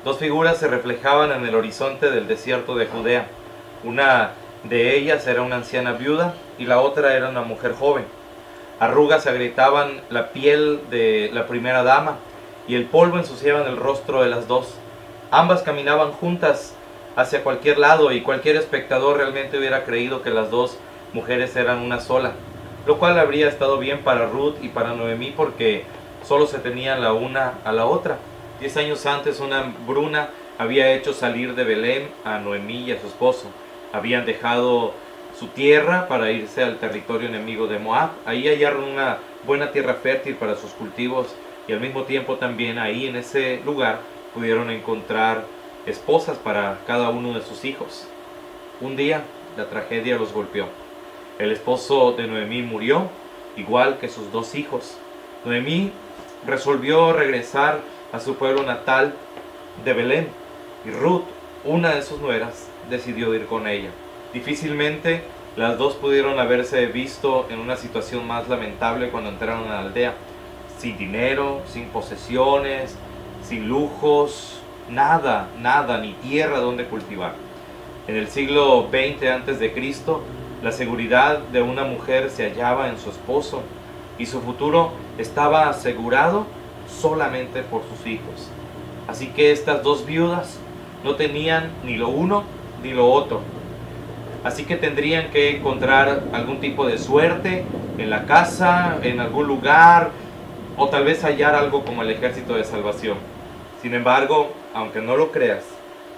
Dos figuras se reflejaban en el horizonte del desierto de Judea. Una de ellas era una anciana viuda y la otra era una mujer joven. Arrugas agrietaban la piel de la primera dama y el polvo ensuciaba el rostro de las dos. Ambas caminaban juntas hacia cualquier lado y cualquier espectador realmente hubiera creído que las dos mujeres eran una sola, lo cual habría estado bien para Ruth y para Noemí porque solo se tenían la una a la otra. 10 años antes una hambruna había hecho salir de Belén a Noemí y a su esposo. Habían dejado su tierra para irse al territorio enemigo de Moab. Ahí hallaron una buena tierra fértil para sus cultivos y al mismo tiempo también ahí en ese lugar pudieron encontrar esposas para cada uno de sus hijos. Un día la tragedia los golpeó. El esposo de Noemí murió, igual que sus dos hijos. Noemí resolvió regresar a su pueblo natal de Belén y Ruth, una de sus nueras, decidió ir con ella. Difícilmente las dos pudieron haberse visto en una situación más lamentable cuando entraron a la aldea, sin dinero, sin posesiones, sin lujos, nada, ni tierra donde cultivar. En el siglo XX a.C., la seguridad de una mujer se hallaba en su esposo y su futuro estaba asegurado solamente por sus hijos. Así que estas dos viudas no tenían ni lo uno ni lo otro. Así que tendrían que encontrar algún tipo de suerte en la casa, en algún lugar, o tal vez hallar algo como el ejército de salvación. Sin embargo, aunque no lo creas,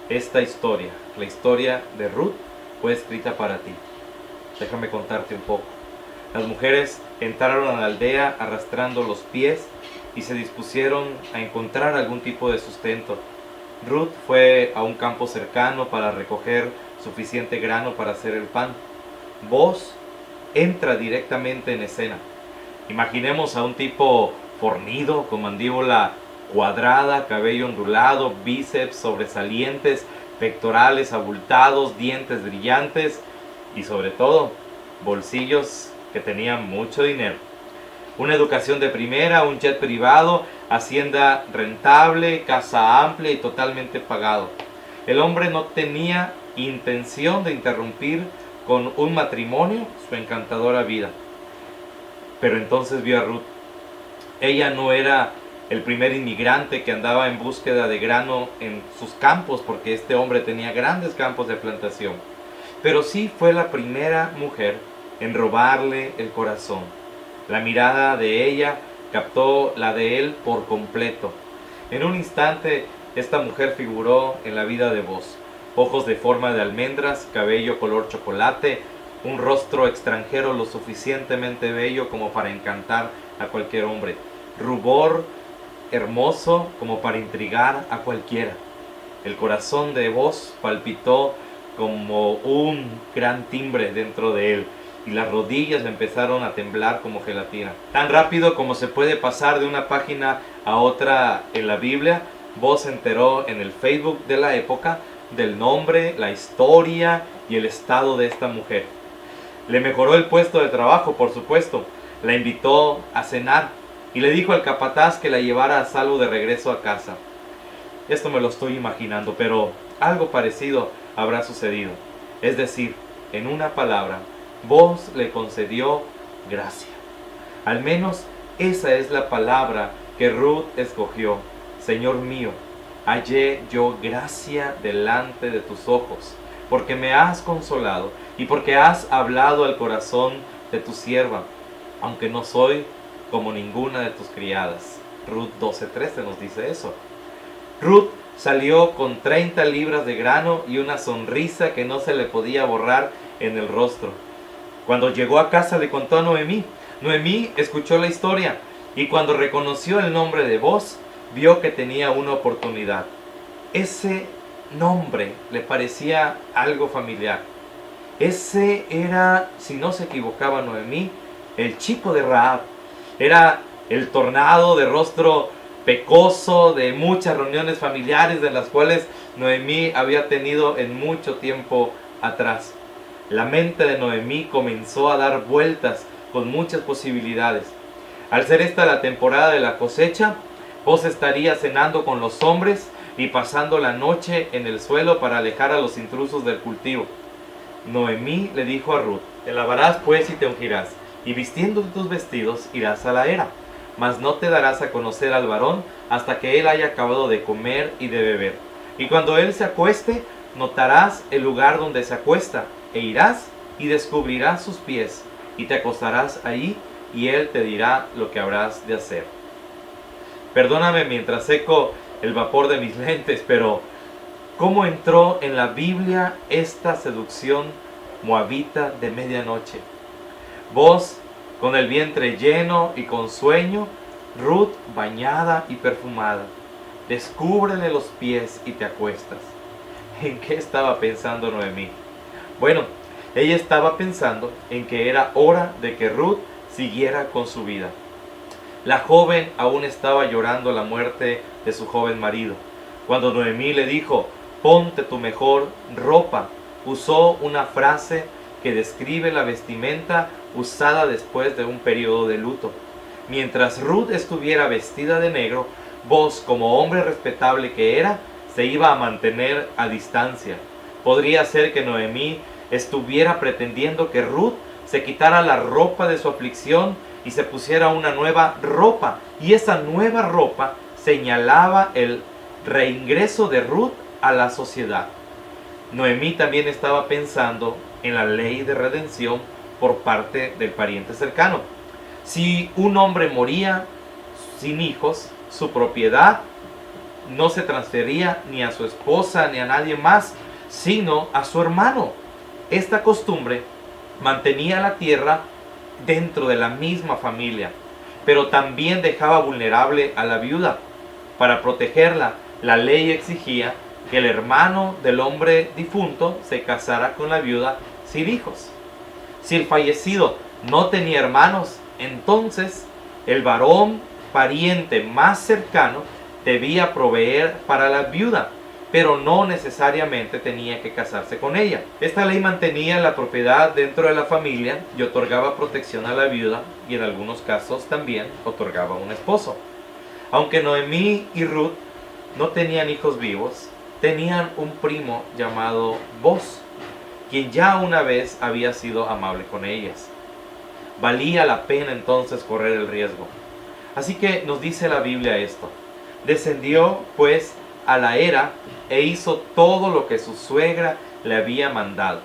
esta historia, la historia de Ruth, fue escrita para ti. Déjame contarte un poco. Las mujeres entraron a la aldea arrastrando los pies y se dispusieron a encontrar algún tipo de sustento. Ruth fue a un campo cercano para recoger suficiente grano para hacer el pan. Boaz entra directamente en escena. Imaginemos a un tipo fornido, con mandíbula cuadrada, cabello ondulado, bíceps sobresalientes, pectorales abultados, dientes brillantes y sobre todo bolsillos que tenían mucho dinero. Una educación de primera, un jet privado, hacienda rentable, casa amplia y totalmente pagado. El hombre no tenía intención de interrumpir con un matrimonio su encantadora vida. Pero entonces vio a Ruth. Ella no era el primer inmigrante que andaba en búsqueda de grano en sus campos, porque este hombre tenía grandes campos de plantación. Pero sí fue la primera mujer en robarle el corazón. La mirada de ella captó la de él por completo. En un instante, esta mujer figuró en la vida de Boaz. Ojos de forma de almendras, cabello color chocolate, un rostro extranjero lo suficientemente bello como para encantar a cualquier hombre. Rubor hermoso como para intrigar a cualquiera. El corazón de Boaz palpitó como un gran timbre dentro de él y las rodillas empezaron a temblar como gelatina. Tan rápido como se puede pasar de una página a otra en la Biblia, Boaz se enteró en el Facebook de la época del nombre, la historia y el estado de esta mujer. Le mejoró el puesto de trabajo, por supuesto. La invitó a cenar y le dijo al capataz que la llevara a salvo de regreso a casa. Esto me lo estoy imaginando, pero algo parecido habrá sucedido. Es decir, en una palabra, Boaz le concedió gracia. Al menos esa es la palabra que Ruth escogió. Señor mío, hallé yo gracia delante de tus ojos, porque me has consolado y porque has hablado al corazón de tu sierva, aunque no soy como ninguna de tus criadas. Ruth 12:13 nos dice eso. Ruth salió con 30 libras de grano y una sonrisa que no se le podía borrar en el rostro. Cuando llegó a casa le contó a Noemí. Noemí escuchó la historia y cuando reconoció el nombre de Boaz, vio que tenía una oportunidad. Ese nombre le parecía algo familiar. Ese era, si no se equivocaba Noemí, el chico de Rahab. Era el tornado de rostro pecoso de muchas reuniones familiares de las cuales Noemí había tenido en mucho tiempo atrás. La mente de Noemí comenzó a dar vueltas con muchas posibilidades. Al ser esta la temporada de la cosecha, Boaz estaría cenando con los hombres y pasando la noche en el suelo para alejar a los intrusos del cultivo. Noemí le dijo a Ruth: te lavarás pues y te ungirás, y vistiendo tus vestidos irás a la era, mas no te darás a conocer al varón hasta que él haya acabado de comer y de beber. Y cuando él se acueste, notarás el lugar donde se acuesta, e irás y descubrirás sus pies, y te acostarás allí, y él te dirá lo que habrás de hacer. Perdóname mientras seco el vapor de mis lentes, pero ¿cómo entró en la Biblia esta seducción moabita de medianoche? Vos con el vientre lleno y con sueño, Ruth bañada y perfumada. Descúbrele los pies y te acuestas. ¿En qué estaba pensando Noemí? Bueno, ella estaba pensando en que era hora de que Ruth siguiera con su vida. La joven aún estaba llorando la muerte de su joven marido. Cuando Noemí le dijo: ponte tu mejor ropa, usó una frase que describe la vestimenta usada después de un periodo de luto. Mientras Ruth estuviera vestida de negro, vos, como hombre respetable que era, se iba a mantener a distancia. Podría ser que Noemí estuviera pretendiendo que Ruth se quitara la ropa de su aflicción y se pusiera una nueva ropa, y esa nueva ropa señalaba el reingreso de Ruth a la sociedad. Noemí también estaba pensando en la ley de redención por parte del pariente cercano. Si un hombre moría sin hijos, su propiedad no se transfería ni a su esposa ni a nadie más, sino a su hermano. Esta costumbre mantenía la tierra dentro de la misma familia, pero también dejaba vulnerable a la viuda. Para protegerla, la ley exigía que el hermano del hombre difunto se casara con la viuda sin hijos. Si el fallecido no tenía hermanos, entonces el varón pariente más cercano debía proveer para la viuda, pero no necesariamente tenía que casarse con ella. Esta ley mantenía la propiedad dentro de la familia y otorgaba protección a la viuda, y en algunos casos también otorgaba un esposo. Aunque Noemí y Ruth no tenían hijos vivos, tenían un primo llamado Boz, quien ya una vez había sido amable con ellas. Valía la pena entonces correr el riesgo. Así que nos dice la Biblia esto: descendió pues a la era e hizo todo lo que su suegra le había mandado.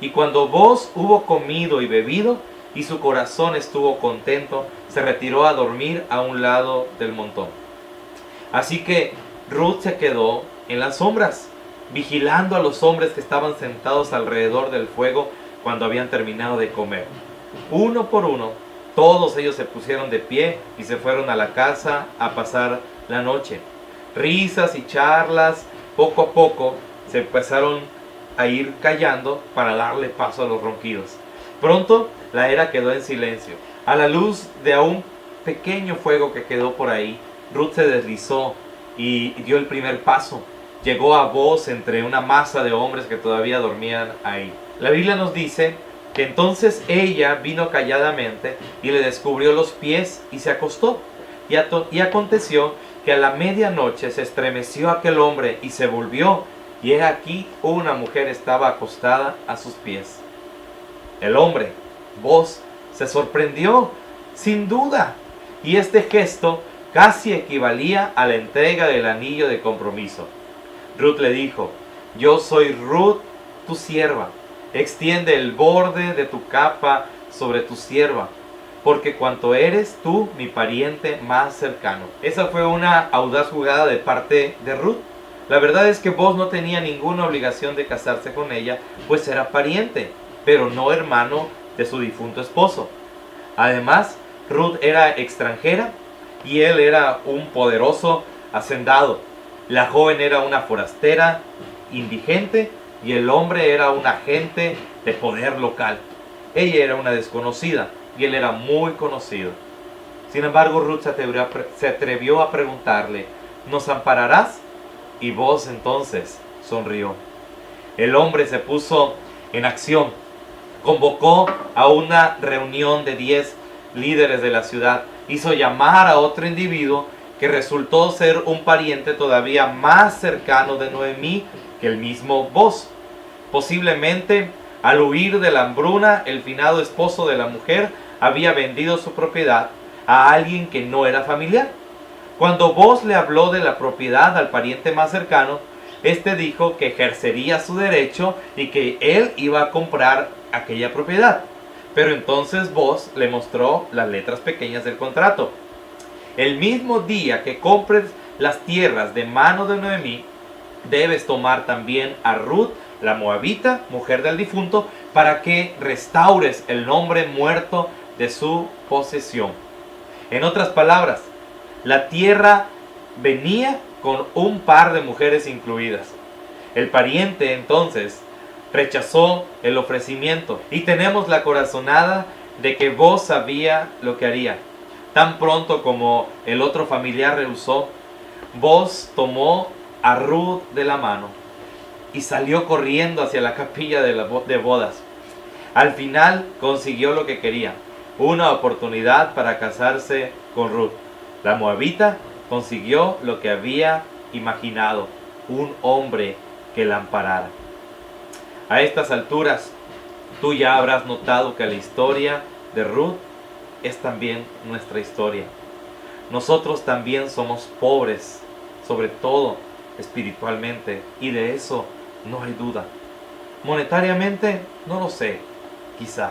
Y cuando Boz hubo comido y bebido y su corazón estuvo contento, se retiró a dormir a un lado del montón. Así que Ruth se quedó en las sombras, vigilando a los hombres que estaban sentados alrededor del fuego cuando habían terminado de comer. Uno por uno, todos ellos se pusieron de pie y se fueron a la casa a pasar la noche. Risas y charlas poco a poco se empezaron a ir callando para darle paso a los ronquidos. Pronto la era quedó en silencio. A la luz de un pequeño fuego que quedó por ahí, Ruth se deslizó y dio el primer paso. Llegó a Boz entre una masa de hombres que todavía dormían ahí. La Biblia nos dice que entonces ella vino calladamente y le descubrió los pies y se acostó. Y aconteció que a la medianoche se estremeció aquel hombre y se volvió, y he aquí una mujer estaba acostada a sus pies. El hombre, Boz, se sorprendió, sin duda, y este gesto casi equivalía a la entrega del anillo de compromiso. Ruth le dijo: yo soy Ruth, tu sierva. Extiende el borde de tu capa sobre tu sierva, porque cuanto eres tú mi pariente más cercano. Esa fue una audaz jugada de parte de Ruth. La verdad es que Boz no tenía ninguna obligación de casarse con ella, pues era pariente, pero no hermano de su difunto esposo. Además, Ruth era extranjera y él era un poderoso hacendado. La joven era una forastera, indigente, y el hombre era un agente de poder local. Ella era una desconocida y él era muy conocido. Sin embargo, Ruth se atrevió a preguntarle: ¿nos ampararás? Y Boz entonces sonrió. El hombre se puso en acción. Convocó a una reunión de 10 líderes de la ciudad. Hizo llamar a otro individuo que resultó ser un pariente todavía más cercano de Noemí que el mismo Boz. Posiblemente, al huir de la hambruna, el finado esposo de la mujer había vendido su propiedad a alguien que no era familiar. Cuando Boz le habló de la propiedad al pariente más cercano, este dijo que ejercería su derecho y que él iba a comprar aquella propiedad. Pero entonces Boz le mostró las letras pequeñas del contrato. El mismo día que compres las tierras de mano de Noemí, debes tomar también a Ruth, la moabita, mujer del difunto, para que restaures el nombre muerto de su posesión. En otras palabras, la tierra venía con un par de mujeres incluidas. El pariente entonces rechazó el ofrecimiento y tenemos la corazonada de que Boz sabía lo que haría. Tan pronto como el otro familiar rehusó, Boz tomó a Ruth de la mano y salió corriendo hacia la capilla de bodas. Al final consiguió lo que quería, una oportunidad para casarse con Ruth. La moabita consiguió lo que había imaginado, un hombre que la amparara. A estas alturas, tú ya habrás notado que la historia de Ruth es también nuestra historia. Nosotros también somos pobres, sobre todo espiritualmente, y de eso no hay duda. Monetariamente, no lo sé, quizá.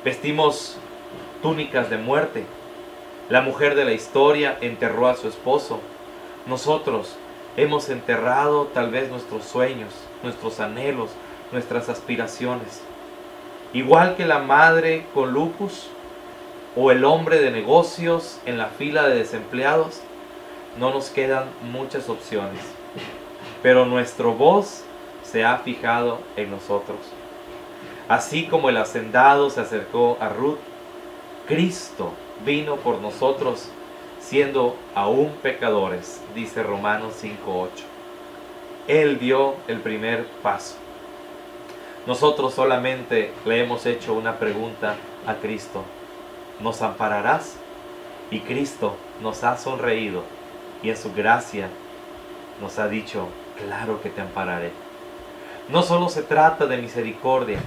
Vestimos túnicas de muerte. La mujer de la historia enterró a su esposo. Nosotros hemos enterrado tal vez nuestros sueños, nuestros anhelos, nuestras aspiraciones. Igual que la madre con lupus o el hombre de negocios en la fila de desempleados, no nos quedan muchas opciones. Pero nuestro Boz se ha fijado en nosotros. Así como el hacendado se acercó a Ruth, Cristo vino por nosotros siendo aún pecadores, dice Romanos 5:8. Él dio el primer paso. Nosotros solamente le hemos hecho una pregunta a Cristo: ¿nos ampararás? Y Cristo nos ha sonreído y en su gracia nos ha dicho: claro que te ampararé. No solo se trata de misericordia,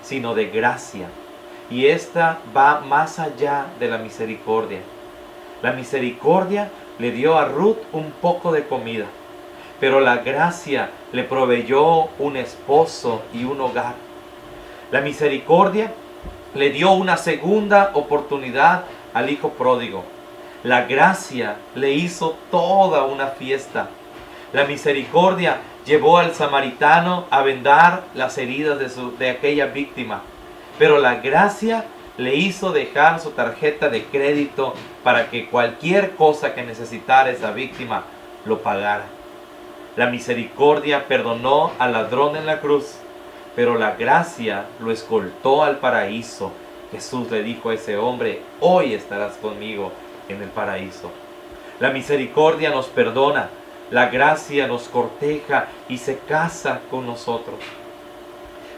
sino de gracia. Y esta va más allá de la misericordia. La misericordia le dio a Ruth un poco de comida, pero la gracia le proveyó un esposo y un hogar. La misericordia le dio una segunda oportunidad al hijo pródigo. La gracia le hizo toda una fiesta. La misericordia llevó al samaritano a vendar las heridas de aquella víctima. Pero la gracia le hizo dejar su tarjeta de crédito para que cualquier cosa que necesitara esa víctima lo pagara. La misericordia perdonó al ladrón en la cruz, pero la gracia lo escoltó al paraíso. Jesús le dijo a ese hombre: hoy estarás conmigo en el paraíso. La misericordia nos perdona, la gracia nos corteja y se casa con nosotros.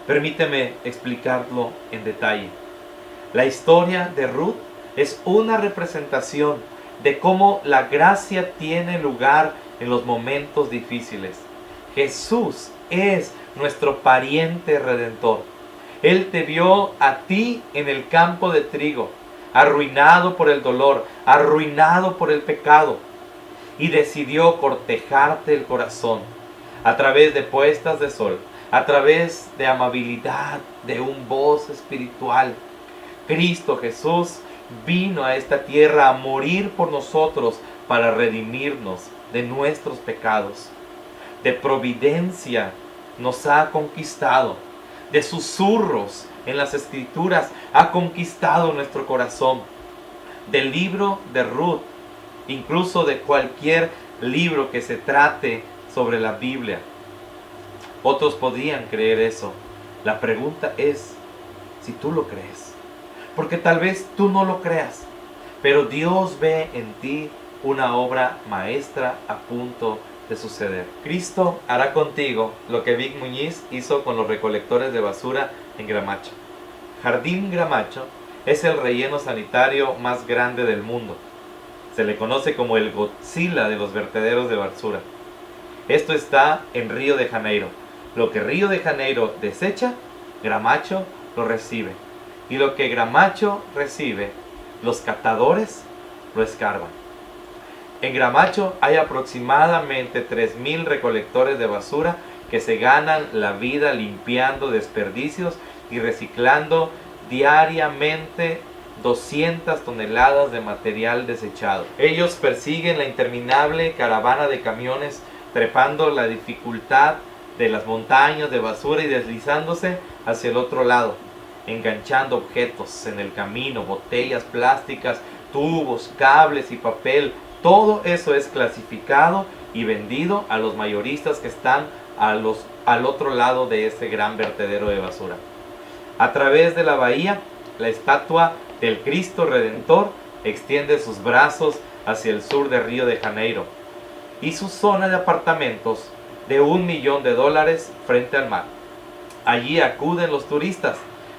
Permíteme explicarlo en detalle. La historia de Ruth es una representación de cómo la gracia tiene lugar en los momentos difíciles. Jesús es nuestro pariente redentor. Él te vio a ti en el campo de trigo, arruinado por el dolor, arruinado por el pecado, y decidió cortejarte el corazón a través de puestas de sol, a través de amabilidad, de un voz espiritual. Cristo Jesús vino a esta tierra a morir por nosotros para redimirnos de nuestros pecados. De providencia nos ha conquistado. De susurros en las Escrituras ha conquistado nuestro corazón. Del libro de Ruth, incluso de cualquier libro que se trate sobre la Biblia. Otros podrían creer eso. La pregunta es si tú lo crees. Porque tal vez tú no lo creas, pero Dios ve en ti una obra maestra a punto de suceder. Cristo hará contigo lo que Vic Muñiz hizo con los recolectores de basura en Gramacho. Jardín Gramacho es el relleno sanitario más grande del mundo. Se le conoce como el Godzilla de los vertederos de basura. Esto está en Río de Janeiro. Lo que Río de Janeiro desecha, Gramacho lo recibe. Y lo que Gramacho recibe, los catadores lo escarban. En Gramacho hay aproximadamente 3.000 recolectores de basura que se ganan la vida limpiando desperdicios y reciclando diariamente 200 toneladas de material desechado. Ellos persiguen la interminable caravana de camiones, trepando la dificultad de las montañas de basura y deslizándose hacia el otro lado, enganchando objetos en el camino, botellas plásticas, tubos, cables y papel. Todo eso es clasificado y vendido a los mayoristas que están al otro lado de este gran vertedero de basura. A través de la bahía, la estatua del Cristo Redentor extiende sus brazos hacia el sur de Río de Janeiro y su zona de apartamentos de $1 millón frente al mar. Allí acuden los turistas,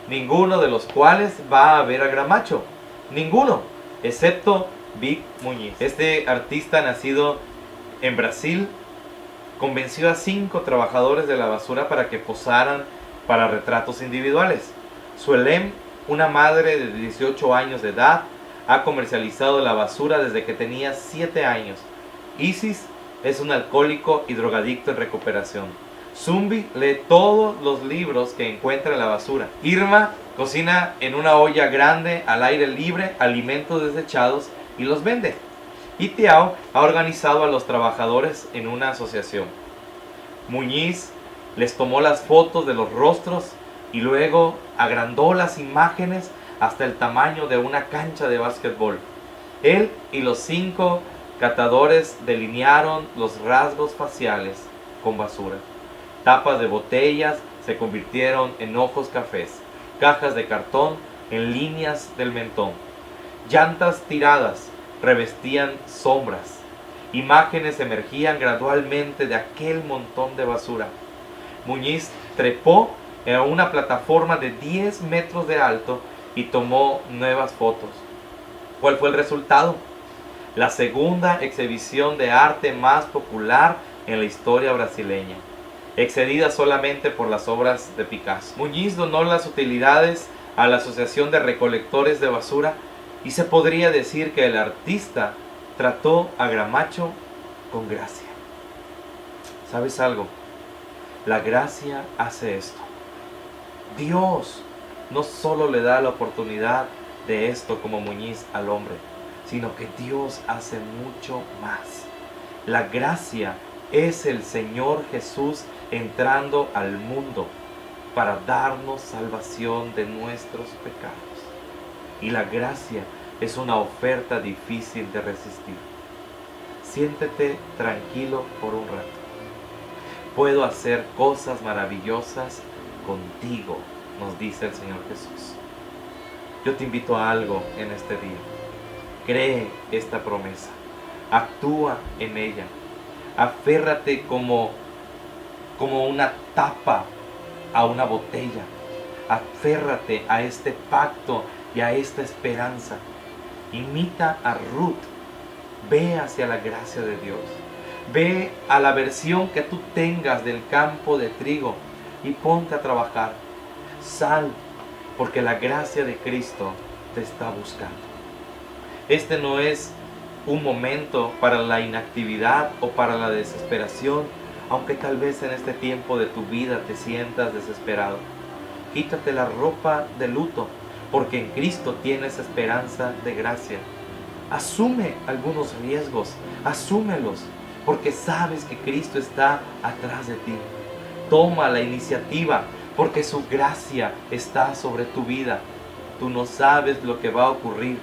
ninguno de los cuales va a ver a Gramacho, ninguno, excepto Vic Muñiz. Este artista nacido en Brasil convenció a 5 trabajadores de la basura para que posaran para retratos individuales. Suelem, una madre de 18 años de edad, ha comercializado la basura desde que tenía 7 años. Isis es un alcohólico y drogadicto en recuperación. Zumbi lee todos los libros que encuentra en la basura. Irma cocina en una olla grande al aire libre alimentos desechados y los vende. Y Tiao ha organizado a los trabajadores en una asociación. Muñiz les tomó las fotos de los rostros y luego agrandó las imágenes hasta el tamaño de una cancha de básquetbol. Él y los 5 catadores delinearon los rasgos faciales con basura. Tapas de botellas se convirtieron en ojos cafés, cajas de cartón en líneas del mentón. Llantas tiradas revestían sombras. Imágenes emergían gradualmente de aquel montón de basura. Muñiz trepó en una plataforma de 10 metros de alto y tomó nuevas fotos. ¿Cuál fue el resultado? La segunda exhibición de arte más popular en la historia brasileña, excedida solamente por las obras de Picasso. Muñiz donó las utilidades a la Asociación de Recolectores de Basura y se podría decir que el artista trató a Gramacho con gracia. ¿Sabes algo? La gracia hace esto. Dios no solo le da la oportunidad de esto como Muñiz al hombre, sino que Dios hace mucho más. La gracia es el Señor Jesús entrando al mundo para darnos salvación de nuestros pecados. Y la gracia es una oferta difícil de resistir. Siéntete tranquilo por un rato. Puedo hacer cosas maravillosas contigo, nos dice el Señor Jesús. Yo te invito a algo en este día. Cree esta promesa. Actúa en ella. Aférrate como una tapa a una botella. Aférrate a este pacto y a esta esperanza. Imita a Ruth. Ve hacia la gracia de Dios. Ve a la versión que tú tengas del campo de trigo y ponte a trabajar. Sal, porque la gracia de Cristo te está buscando. Este no es un momento para la inactividad o para la desesperación, aunque tal vez en este tiempo de tu vida te sientas desesperado. Quítate la ropa de luto, porque en Cristo tienes esperanza de gracia. Asume algunos riesgos, asúmelos, porque sabes que Cristo está atrás de ti. Toma la iniciativa, porque su gracia está sobre tu vida. Tú no sabes lo que va a ocurrir,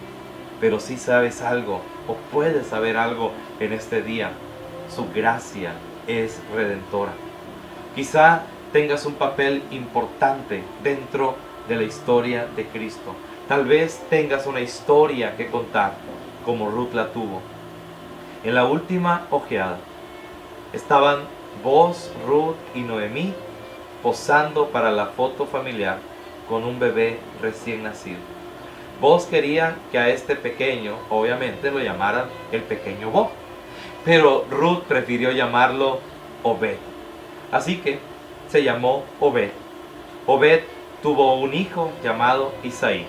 pero sí sabes algo, o puedes saber algo en este día. Su gracia es redentora. Quizá tengas un papel importante dentro de la historia de Cristo. Tal vez tengas una historia que contar, como Ruth la tuvo. En la última ojeada estaban Boaz, Ruth y Noemí posando para la foto familiar con un bebé recién nacido. Boaz quería que a este pequeño, obviamente, lo llamaran el pequeño Boaz, pero Ruth prefirió llamarlo Obed. Así que se llamó Obed. Obed tuvo un hijo llamado Isaí.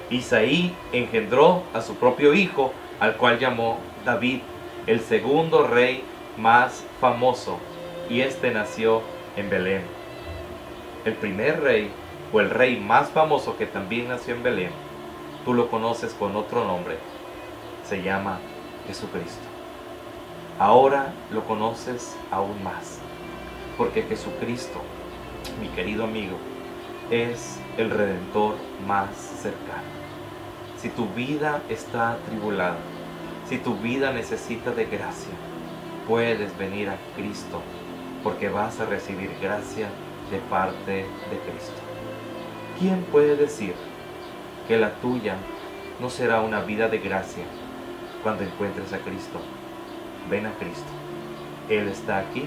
Isaí engendró a su propio hijo, al cual llamó David, el segundo rey más famoso, y este nació en Belén. El primer rey, o el rey más famoso que también nació en Belén, tú lo conoces con otro nombre, se llama Jesucristo. Ahora lo conoces aún más, porque Jesucristo, mi querido amigo, es el Redentor más cercano. Si tu vida está atribulada, si tu vida necesita de gracia, puedes venir a Cristo, porque vas a recibir gracia de parte de Cristo. ¿Quién puede decir que la tuya no será una vida de gracia cuando encuentres a Cristo? Ven a Cristo. Él está aquí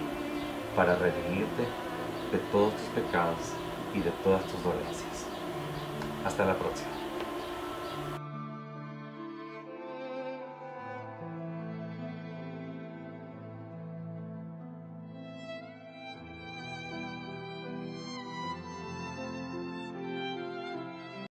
para redimirte de todos tus pecados y de todas tus dolencias. Hasta la próxima.